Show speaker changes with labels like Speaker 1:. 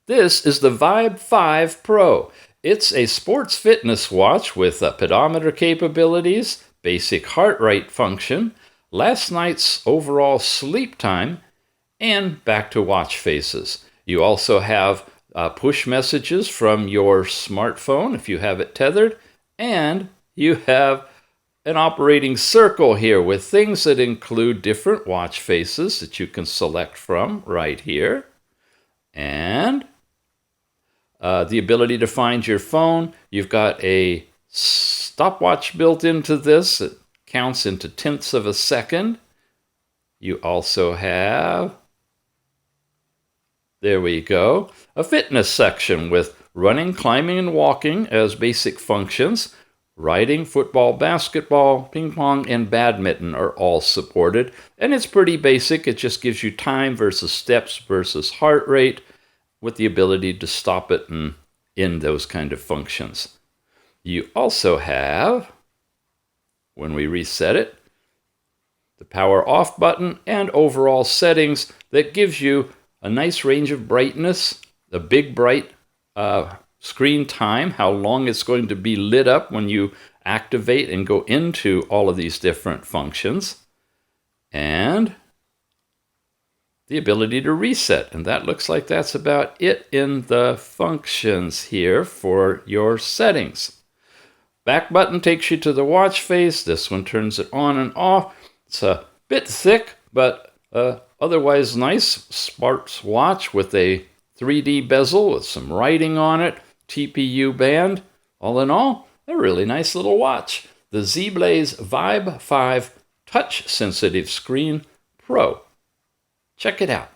Speaker 1: This is the Vibe 5 Pro. It's a sports fitness watch with pedometer capabilities, basic heart rate function, last night's overall sleep time, and back to watch faces. You also have push messages from your smartphone if you have it tethered, and you have an operating circle here with things that include different watch faces that you can select from right here, and the ability to find your phone. You've got a stopwatch built into this. It counts into tenths of a second. You also have, there we go, a fitness section with running, climbing, and walking as basic functions. Riding, football, basketball, ping pong, and badminton are all supported. And it's pretty basic. It just gives you time versus steps versus heart rate with the ability to stop it and end those kind of functions. You also have, when we reset it, the power off button and overall settings that gives you a nice range of brightness, a big bright screen time, how long it's going to be lit up when you activate and go into all of these different functions, and the ability to reset. And that looks like that's about it in the functions here for your settings. Back button takes you to the watch face. This one turns it on and off. It's a bit thick, but otherwise nice. Smart watch with a 3D bezel with some writing on it, TPU band. All in all, a really nice little watch. The Zeblaze Vibe 5 Touch Sensitive Screen Pro. Check it out.